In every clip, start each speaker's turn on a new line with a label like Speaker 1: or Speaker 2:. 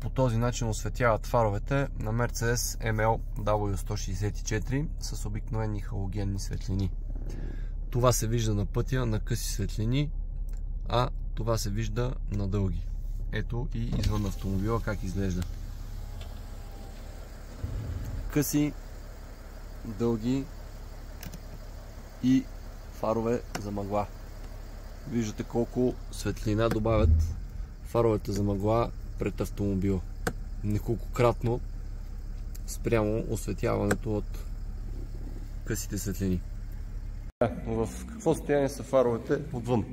Speaker 1: по този начин осветяват фаровете на Mercedes ML W164 с обикновени халогенни светлини. Това се вижда на пътя на къси светлини, а това се вижда на дълги. Ето и извън автомобила как изглежда. Къси, дълги и фарове за мъгла. Виждате колко светлина добавят фаровете за мъгла пред автомобила. Неколкократно спрямо осветяването от късите светлини. В какво състояние са фаровете отвън?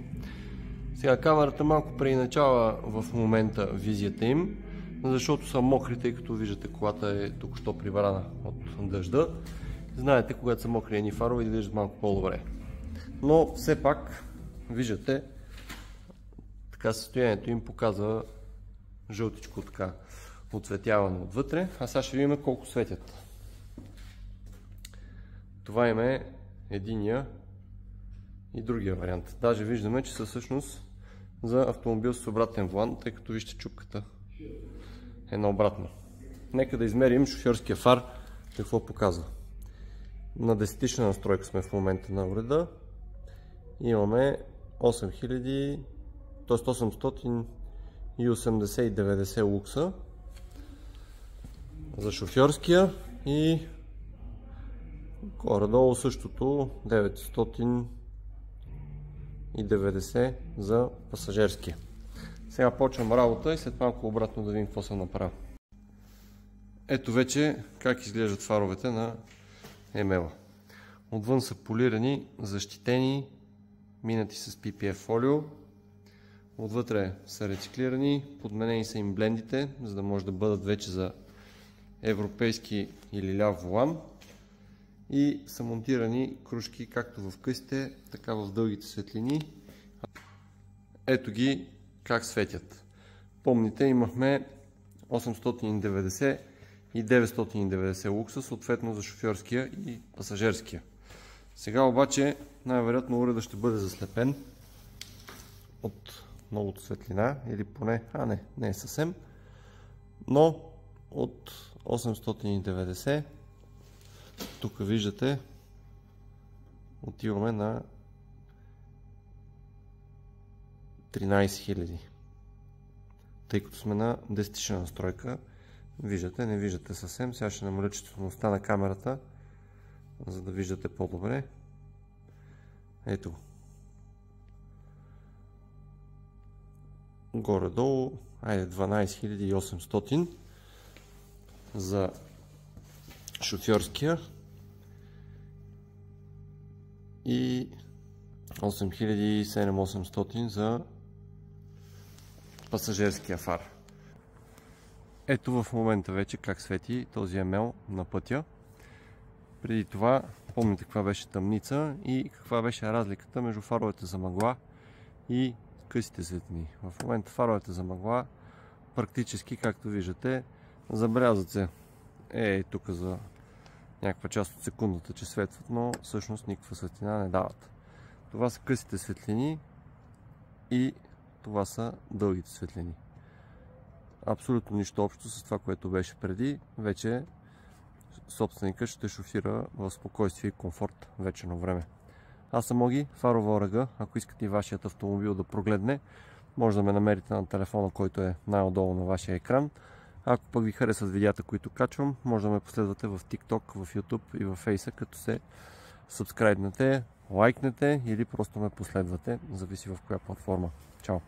Speaker 1: Сега камерата малко преиначава в момента визията им, защото са мокри, тъй като виждате колата е току-що прибрана от дъжда. Знаете, когато са мокри едни фарове, изглеждат малко по-добре. Но все пак виждате, така състоянието им показва жълтичко така отцветяване отвътре. А сега ще видим колко светят. Това им е единия и другия вариант. Даже виждаме, че са всъщност за автомобил с обратен волан, тъй като вижте чупката е наобратно. Нека да измерим шофьорския фар какво показва. На 10-тична настройка сме в момента на уреда. Имаме 8000, т.е. 880-90 лукса за шофьорския и горе-долу същото 990 за пасажирския. Сега почвам работа и след малко обратно да видим какво съм направил. Ето вече как изглеждат фаровете на ML. Отвън са полирани, защитени, минати с PPF фолио. Отвътре са рециклирани, подменени са им блендите, за да може да бъдат вече за европейски или ляв волан. И са монтирани кружки както в късите, така в дългите светлини. Ето ги как светят. Помните, имахме 890 и 990 лукса, съответно за шофьорския и пасажирския. Сега обаче най-вероятно уредът ще бъде заслепен от многото светлина, или поне, не е съвсем, но от 890 тук виждате отиваме на 13 000. Тъй като сме на 10-тична настройка, виждате, не виждате съвсем. Сега ще намаля чувствителността на камерата, за да виждате по-добре. Ето. Горе-долу, 12 800 за шофьорския и 8700 за пасажирския фар. Ето в момента вече как свети този ML на пътя. Преди това помните каква беше тъмница и каква беше разликата между фаровете за мъгла и късите светлини. В момента фаровете за мъгла практически, както виждате, забелязат се тук за някаква част от секундата, че светват, но всъщност никаква светлина не дават. Това са късите светлини и това са дългите светлини. Абсолютно нищо общо с това, което беше преди. Вече собственикът ще шофира в спокойствие и комфорт вечно време. Аз съм Оги, Фарова ОРГ. Ако искате и вашият автомобил да прогледне, може да ме намерите на телефона, който е най-отдолу на вашия екран. Ако пък ви харесват видеята, които качвам, може да ме последвате в TikTok, в YouTube и в Face, като се сабскрайбнете, лайкнете или просто ме последвате, зависи в коя платформа. Чао!